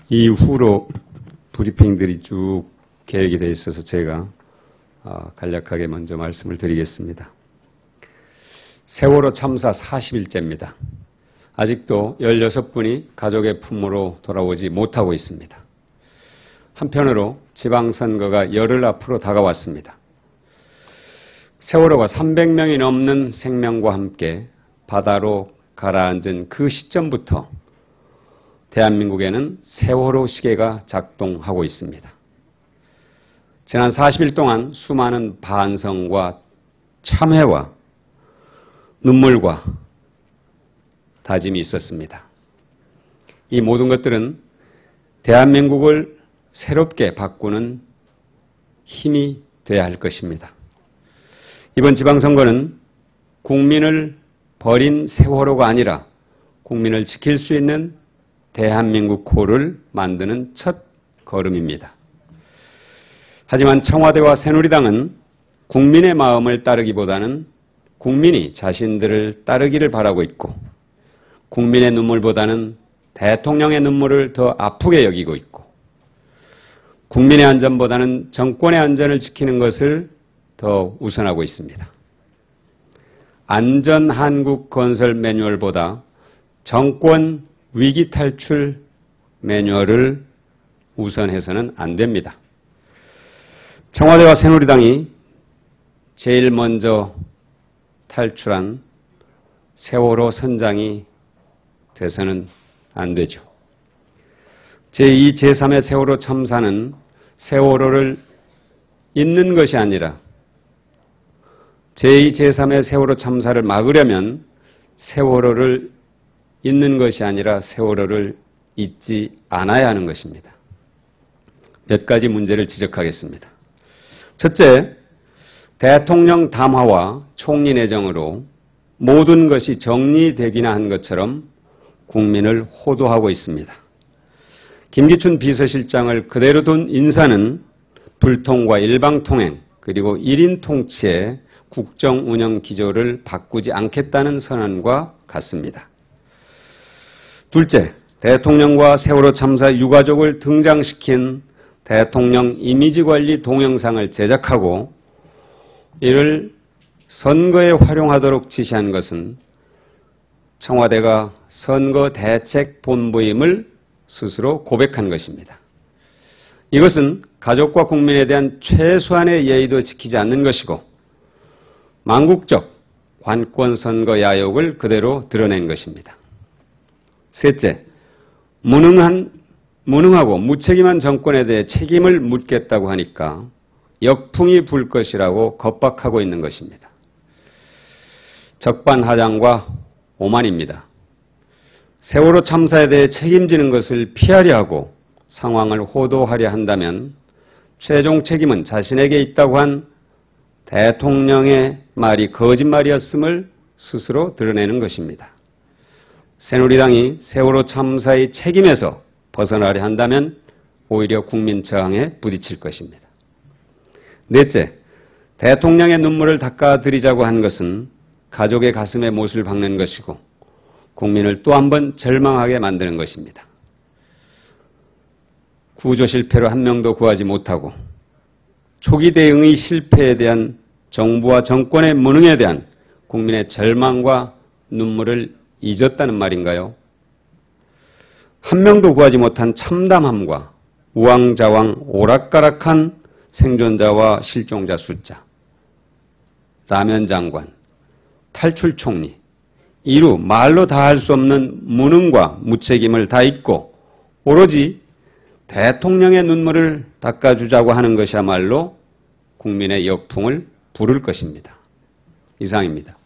이후로 브리핑들이 쭉 계획이 되어 있어서 제가 간략하게 먼저 말씀을 드리겠습니다. 세월호 참사 40일째입니다. 아직도 16분이 가족의 품으로 돌아오지 못하고 있습니다. 한편으로 지방선거가 열흘 앞으로 다가왔습니다. 세월호가 300명이 넘는 생명과 함께 바다로 가라앉은 그 시점부터 대한민국에는 세월호 시계가 작동하고 있습니다. 지난 40일 동안 수많은 반성과 참회와 눈물과 다짐이 있었습니다. 이 모든 것들은 대한민국을 새롭게 바꾸는 힘이 되어야 할 것입니다. 이번 지방선거는 국민을 버린 세월호가 아니라 국민을 지킬 수 있는 대한민국호를 만드는 첫 걸음입니다. 하지만 청와대와 새누리당은 국민의 마음을 따르기보다는 국민이 자신들을 따르기를 바라고 있고 국민의 눈물보다는 대통령의 눈물을 더 아프게 여기고 있고 국민의 안전보다는 정권의 안전을 지키는 것을 더 우선하고 있습니다. 안전한국 건설 매뉴얼보다 정권 위기 탈출 매뉴얼을 우선해서는 안 됩니다. 청와대와 새누리당이 제일 먼저 탈출한 세월호 선장이 돼서는 안 되죠. 제2, 제3의 세월호 참사는 세월호를 잊는 것이 아니라 제2, 제3의 세월호 참사를 막으려면 세월호를 잊는 것이 아니라 세월호를 잊지 않아야 하는 것입니다. 몇 가지 문제를 지적하겠습니다. 첫째, 대통령 담화와 총리 내정으로 모든 것이 정리되기나 한 것처럼 국민을 호도하고 있습니다. 김기춘 비서실장을 그대로 둔 인사는 불통과 일방통행 그리고 1인 통치의 국정운영 기조를 바꾸지 않겠다는 선언과 같습니다. 둘째, 대통령과 세월호 참사 유가족을 등장시킨 대통령 이미지관리 동영상을 제작하고 이를 선거에 활용하도록 지시한 것은 청와대가 선거대책본부임을 스스로 고백한 것입니다. 이것은 가족과 국민에 대한 최소한의 예의도 지키지 않는 것이고 망국적 관권선거 야욕을 그대로 드러낸 것입니다. 셋째, 무능하고 무책임한 정권에 대해 책임을 묻겠다고 하니까 역풍이 불 것이라고 겁박하고 있는 것입니다. 적반하장과 오만입니다. 세월호 참사에 대해 책임지는 것을 피하려 하고 상황을 호도하려 한다면 최종 책임은 자신에게 있다고 한 대통령의 말이 거짓말이었음을 스스로 드러내는 것입니다. 새누리당이 세월호 참사의 책임에서 벗어나려 한다면 오히려 국민 저항에 부딪힐 것입니다. 넷째, 대통령의 눈물을 닦아드리자고 한 것은 가족의 가슴에 못을 박는 것이고 국민을 또 한 번 절망하게 만드는 것입니다. 구조 실패로 한 명도 구하지 못하고 초기 대응의 실패에 대한 정부와 정권의 무능에 대한 국민의 절망과 눈물을 잊었다는 말인가요? 한 명도 구하지 못한 참담함과 우왕좌왕 오락가락한 생존자와 실종자 숫자, 라면 장관, 탈출 총리, 이루 말로 다 할 수 없는 무능과 무책임을 다 잊고 오로지 대통령의 눈물을 닦아주자고 하는 것이야말로 국민의 역풍을 부를 것입니다. 이상입니다.